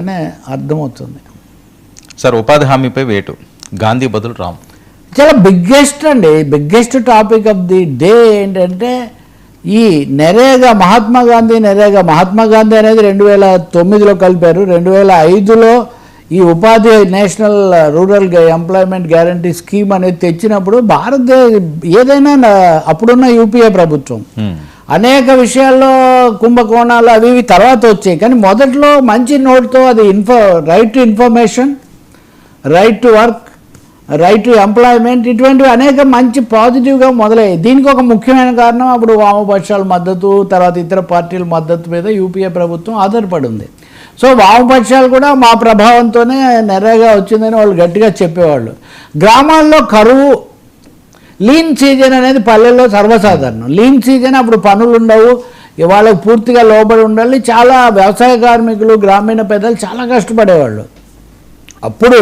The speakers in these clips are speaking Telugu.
అనే అర్థమవుతుంది. సార్, ఉపాధి హామీపై వేటు, గాంధీ బదులు రామ్ చాలా biggest topic of the day ఏంటంటే ఈ నరేగా మహాత్మా గాంధీ అనేది 2009లో కలిపారు. 2005లో ఈ ఉపాధి national rural employment guarantee scheme అనేది తెచ్చినప్పుడు ఏదైనా అప్పుడున్న యూపీఏ ప్రభుత్వం అనేక విషయాల్లో కుంభకోణాలు అవి ఇవి తర్వాత వచ్చాయి. కానీ మొదట్లో మంచి నోట్తో అది right to information, right to work, right to employment ఇటువంటివి అనేక మంచి పాజిటివ్గా మొదలయ్యాయి. దీనికి ఒక ముఖ్యమైన కారణం అప్పుడు వామపక్షాల మద్దతు, తర్వాత ఇతర పార్టీల మద్దతు మీద యూపీఏ ప్రభుత్వం ఆధారపడి ఉంది. సో వామపక్షాలు కూడా మా ప్రభావంతోనే నరేగా వచ్చిందని వాళ్ళు గట్టిగా చెప్పేవాళ్ళు. గ్రామాల్లో కరువు, లీన్ సీజన్ అనేది పల్లెల్లో సర్వసాధారణం. లీన్ సీజన్ అప్పుడు పనులు ఉండవు, వాళ్ళకు పూర్తిగా లోబడి ఉండాలి. చాలా వ్యవసాయ కార్మికులు, గ్రామీణ పెద్దలు చాలా కష్టపడేవాళ్ళు. అప్పుడు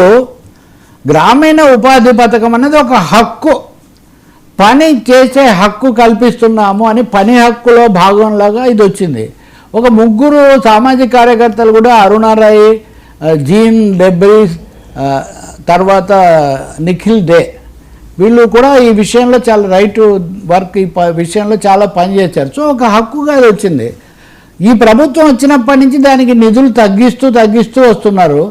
గ్రామీణ ఉపాధి పథకం అనేది ఒక హక్కు, పని చేసే హక్కు కల్పిస్తున్నాము అని పని హక్కులో భాగంలాగా ఇది వచ్చింది. ఒక ముగ్గురు సామాజిక కార్యకర్తలు కూడా, అరుణారాయ్, జీన్ డెబ్రీస్, తర్వాత నిఖిల్ డే, వీళ్ళు కూడా ఈ విషయంలో చాలా రైట్ టు వర్క్ ఈ విషయంలో చాలా పనిచేశారు. సో ఒక హక్కుగా అది వచ్చింది. ఈ ప్రభుత్వం వచ్చినప్పటి నుంచి దానికి నిధులు తగ్గిస్తూ వస్తున్నారు.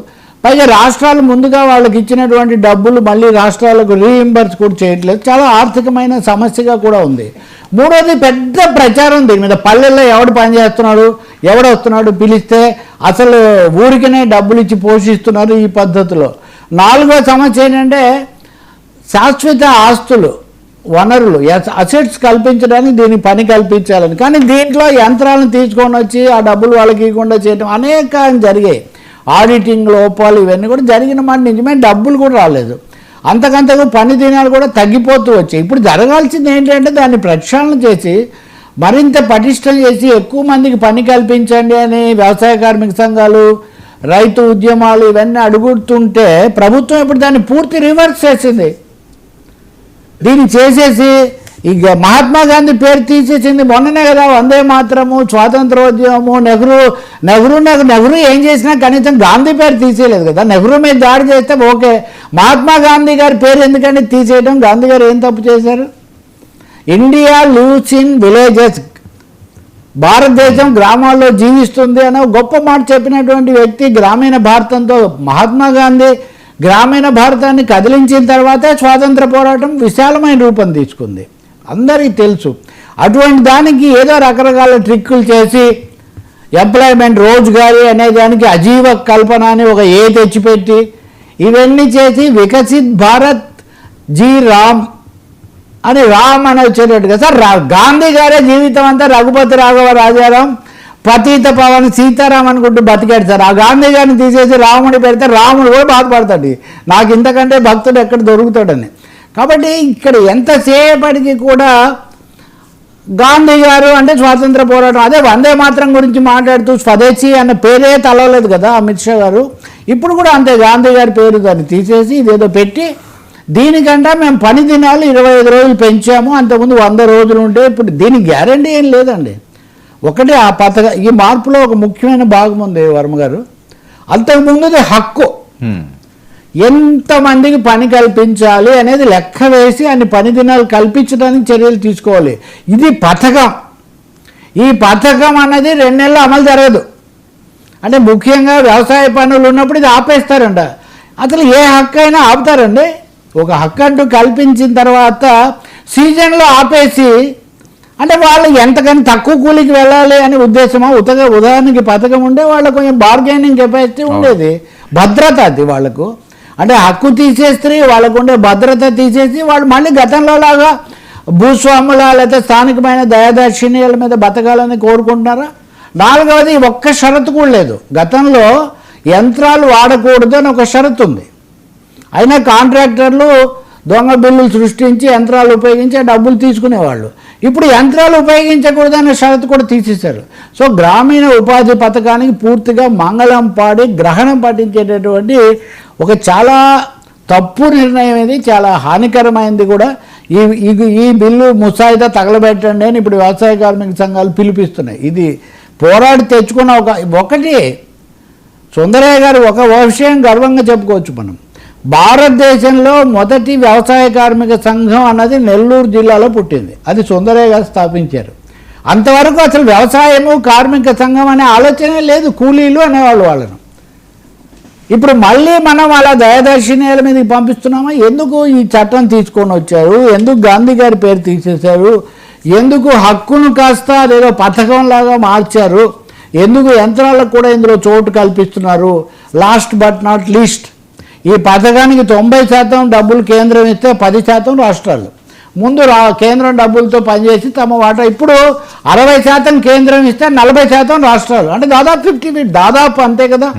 పైగా రాష్ట్రాలు ముందుగా వాళ్ళకి ఇచ్చినటువంటి డబ్బులు మళ్ళీ రాష్ట్రాలకు రీఇంబర్స్ కూడా చేయట్లేదు. చాలా ఆర్థికమైన సమస్యగా కూడా ఉంది. మూడోది పెద్ద ప్రచారం దీని మీద. పల్లెల్లో ఎవడు పనిచేస్తున్నాడు, ఎవడొస్తున్నాడు పిలిస్తే అసలు ఊరికనే డబ్బులు ఇచ్చి పోషిస్తున్నారు ఈ పద్ధతిలో. నాలుగో సమస్య ఏంటంటే శాశ్వత ఆస్తులు, వనరులు, అసెట్స్ కల్పించడానికి దీనికి పని కల్పించాలని. కానీ దీంట్లో యంత్రాలను తీసుకొని వచ్చి ఆ డబ్బులు వాళ్ళకి ఇవ్వకుండా చేయడం అనేక జరిగాయి. ఆడిటింగ్ లోపాలు ఇవన్నీ కూడా జరిగిన మాట నిజమే. డబ్బులు కూడా రాలేదు. అంతకంతకు పని దినాలు కూడా తగ్గిపోతూ వచ్చాయి. ఇప్పుడు జరగాల్సింది ఏంటంటే దాన్ని ప్రక్షాళన చేసి మరింత పటిష్టం చేసి ఎక్కువ మందికి పని కల్పించండి అని వ్యవసాయ కార్మిక సంఘాలు, రైతు ఉద్యమాలు ఇవన్నీ అడుగుతుంటే ప్రభుత్వం ఇప్పుడు దాన్ని పూర్తి రివర్స్ చేసింది. దీన్ని చేసేసి ఇక మహాత్మా గాంధీ పేరు తీసేసింది. మొన్ననే కదా వందే మాత్రము, స్వాతంత్రోద్యమము, నెహ్రూ ఏం చేసినా కనీసం గాంధీ పేరు తీసేయలేదు కదా. నెహ్రూ మీద దాడి చేస్తే ఓకే, మహాత్మా గాంధీ గారి పేరు ఎందుకంటే తీసేయడం? గాంధీ గారు ఏం తప్పు చేశారు? ఇండియా లివ్స్ ఇన్ విలేజెస్, భారతదేశం గ్రామాల్లో జీవిస్తుంది అనే గొప్ప మాట చెప్పినటువంటి వ్యక్తి గ్రామీణ భారతంతో. మహాత్మా గాంధీ గ్రామీణ భారతాన్ని కదిలించిన తర్వాతే స్వాతంత్ర పోరాటం విశాలమైన రూపం తీసుకుంది, అందరికీ తెలుసు. అటువంటి దానికి ఏదో రకరకాల ట్రిక్కులు చేసి ఎంప్లాయ్మెంట్, రోజ్గారీ అనే దానికి అజీవ కల్పన అని ఒక తెచ్చిపెట్టి ఇవన్నీ చేసి వికసిత్ భారత్ జీ రామ్ అని రామ్ అని వచ్చేటట్టుగా. సార్ గాంధీ గారే జీవితం అంతా రఘుపతి రాఘవ రాజారాం, పతీత పవన్ సీతారాం అనుకుంటూ బతికాడు సార్. ఆ గాంధీ గారిని తీసేసి రాముడి పెడితే రాముడు కూడా బాధపడతాడు, నాకు ఇంతకంటే భక్తుడు ఎక్కడ దొరుకుతాడని. కాబట్టి ఇక్కడ ఎంతసేపటికి కూడా గాంధీ గారు అంటే స్వాతంత్ర పోరాటం, అదే వందే మాత్రం గురించి మాట్లాడుతూ స్వదేశీ అన్న పేరే తలవలేదు కదా అమిత్ షా గారు. ఇప్పుడు కూడా అంతే, గాంధీ గారి పేరు దాన్ని తీసేసి ఇదేదో పెట్టి దీనికంటే మేము పని దినాలు 25 రోజులు పెంచాము, అంతకుముందు 100 రోజులు ఉంటే ఇప్పుడు దీనికి గ్యారంటీ ఏం లేదండి. ఒకటి ఆ ఈ మార్పులో ఒక ముఖ్యమైన భాగం ఉంది వర్మ గారు. అంతకుముందుది హక్కు, ఎంతమందికి పని కల్పించాలి అనేది లెక్క వేసి అన్ని పని దినాలు కల్పించడానికి చర్యలు తీసుకోవాలి. ఇది పథకం. ఈ పథకం అన్నది 2 నెలలు అమలు జరగదు. అంటే ముఖ్యంగా వ్యవసాయ పనులు ఉన్నప్పుడు ఇది ఆపేస్తారంట. అసలు ఏ హక్కు అయినా ఆపుతారండి? ఒక హక్కు అంటూ కల్పించిన తర్వాత సీజన్లో ఆపేసి అంటే వాళ్ళు ఎంతకని తక్కువ కూలికి వెళ్ళాలి అనే ఉద్దేశమా? ఉదాహరణకి పథకం ఉండే వాళ్ళకు కొంచెం బార్గెనింగ్ కెపాసిటీ ఉండేది, భద్రత అది వాళ్ళకు. అంటే హక్కు తీసేస్తే వాళ్ళకు ఉండే భద్రత తీసేసి వాళ్ళు మళ్ళీ గతంలో లాగా భూస్వాముల లేకపోతే స్థానికమైన దయాదాక్షిణ్యాల మీద బతకాలని కోరుకుంటున్నారా? నాలుగవది ఒక్క షరతు కూడా లేదు. గతంలో యంత్రాలు వాడకూడదు అని ఒక షరతు ఉంది. అయినా కాంట్రాక్టర్లు దొంగ బిల్లులు సృష్టించి యంత్రాలు ఉపయోగించి డబ్బులు తీసుకునేవాళ్ళు. ఇప్పుడు యంత్రాలు ఉపయోగించకూడదనే షరతు కూడా తీసేశారు. సో గ్రామీణ ఉపాధి పథకానికి పూర్తిగా మంగళం పాడి గ్రహణం పట్టించేటటువంటి ఒక చాలా తప్పు నిర్ణయం, ఇది చాలా హానికరమైనది కూడా. ఈ బిల్లు ముసాయిదా తగలబెట్టండి అని ఇప్పుడు వ్యవసాయ కార్మిక సంఘాలు పిలిపిస్తున్నాయి. ఇది పోరాడి తెచ్చుకున్న ఒకటి సుందరయ్య గారు ఒక విషయం గర్వంగా చెప్పుకోవచ్చు మనం. భారతదేశంలో మొదటి వ్యవసాయ కార్మిక సంఘం అన్నది నెల్లూరు జిల్లాలో పుట్టింది. అది సుందరయ్య గారు స్థాపించారు. అంతవరకు అసలు వ్యవసాయము కార్మిక సంఘం అనే ఆలోచనే లేదు, కూలీలు అనేవాళ్ళు వాళ్ళను. ఇప్పుడు మళ్ళీ మనం అలా దయదర్శినియాల మీదకి పంపిస్తున్నామా? ఎందుకు ఈ చట్టం తీసుకొని వచ్చారు? ఎందుకు గాంధీ గారి పేరు తీసేశారు? ఎందుకు హక్కును కాస్త అదేదో పథకంలాగా మార్చారు? ఎందుకు యంత్రాలకు కూడా ఇందులో చోటు కల్పిస్తున్నారు? లాస్ట్ బట్ నాట్ లీస్ట్, ఈ పథకానికి 90% డబ్బులు కేంద్రం ఇస్తే 10% రాష్ట్రాలు. ముందు కేంద్రం డబ్బులతో పనిచేసి తమ వాటా, ఇప్పుడు 60% కేంద్రం ఇస్తే 40% రాష్ట్రాలు, అంటే దాదాపు 50 దాదాపు అంతే కదా.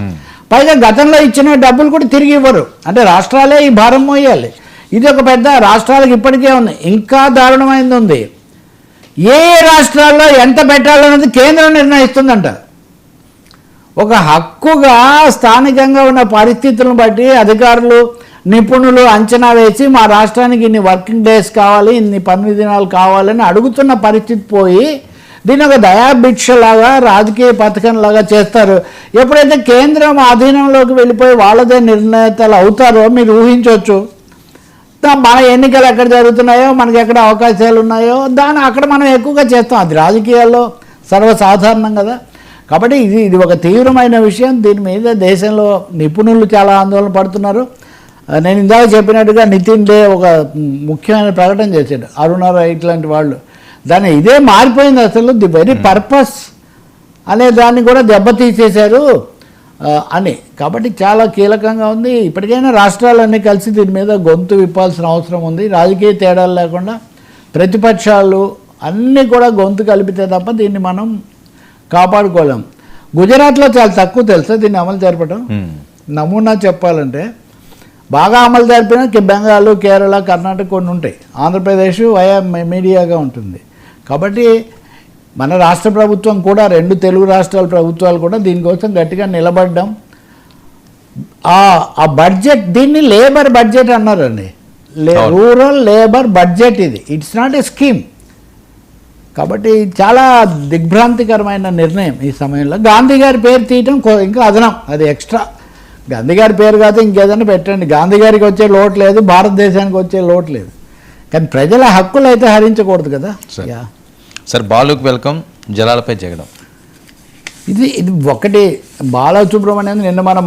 పైగా గతంలో ఇచ్చిన డబ్బులు కూడా తిరిగి ఇవ్వరు, అంటే రాష్ట్రాలే ఈ భారం మోయాలి. ఇది ఒక పెద్ద రాష్ట్రాలకు ఇప్పటికే ఉంది. ఇంకా దారుణమైంది ఉంది, ఏ రాష్ట్రాల్లో ఎంత పెట్టాలన్నది కేంద్రం నిర్ణయిస్తుందంట. ఒక హక్కుగా స్థానికంగా ఉన్న పరిస్థితులను బట్టి అధికారులు నిపుణులు అంచనా వేసి మా రాష్ట్రానికి ఇన్ని వర్కింగ్ డేస్ కావాలి, ఇన్ని పని దినాలు కావాలని అడుగుతున్న పరిస్థితి పోయి దీని ఒక దయాభిక్షలాగా రాజకీయ పథకంలాగా చేస్తారు. ఎప్పుడైతే కేంద్రం ఆధీనంలోకి వెళ్ళిపోయి వాళ్ళదే నిర్ణేతలు అవుతారో మీరు ఊహించవచ్చు మన ఎన్నికలు ఎక్కడ జరుగుతున్నాయో, మనకి ఎక్కడ అవకాశాలు ఉన్నాయో దాన్ని అక్కడ మనం ఎక్కువగా చేస్తాం. అది రాజకీయాల్లో సర్వసాధారణం కదా. కాబట్టి ఇది ఒక తీవ్రమైన విషయం. దీని మీద దేశంలో నిపుణులు చాలా ఆందోళన పడుతున్నారు. నేను ఇందాక చెప్పినట్టుగా నితిన్ డే ఒక ముఖ్యమైన ప్రకటన చేశాడు, అరుణ రైట్ లాంటి వాళ్ళు. దాన్ని ఇదే మారిపోయింది అసలు, ది వెరీ పర్పస్ అనే దాన్ని కూడా దెబ్బతీసేశారు అని. కాబట్టి చాలా కీలకంగా ఉంది. ఇప్పటికైనా రాష్ట్రాలన్నీ కలిసి దీని మీద గొంతు విప్పాల్సిన అవసరం ఉంది. రాజకీయ తేడాలు లేకుండా ప్రతిపక్షాలు అన్నీ కూడా గొంతు కలిపితే తప్ప దీన్ని మనం కాపాడుకోలేం. గుజరాత్లో చాలా తక్కువ తెలుసా దీన్ని అమలు జరపడం. నమూనా చెప్పాలంటే బాగా అమలు జరిపిన బెంగాల్, కేరళ, కర్ణాటక కొన్ని ఉంటాయి. ఆంధ్రప్రదేశ్ వయా మీడియాగా ఉంటుంది. కాబట్టి మన రాష్ట్ర ప్రభుత్వం కూడా, 2 తెలుగు రాష్ట్రాల ప్రభుత్వాలు కూడా దీనికోసం గట్టిగా నిలబడ్డాం. ఆ బడ్జెట్, దీన్ని లేబర్ బడ్జెట్ అన్నారండి, రూరల్ లేబర్ బడ్జెట్. ఇది ఇట్స్ నాట్ ఏ స్కీమ్. కాబట్టి చాలా దిగ్భ్రాంతికరమైన నిర్ణయం ఈ సమయంలో. గాంధీ గారి పేరు తీయటం ఇంకా అదనం, అది ఎక్స్ట్రా. గాంధీ గారి పేరు కాదు ఇంకేదైనా పెట్టండి, గాంధీ గారికి వచ్చే లోటు లేదు, భారతదేశానికి వచ్చే లోటు లేదు. కానీ ప్రజల హక్కులు అయితే హరించకూడదు కదా. సార్ బాలుకి వెల్కమ్, జలాలపై జగడం, ఇది ఒకటి. బాలసుబ్రహ్మణ్యం నిన్న మనం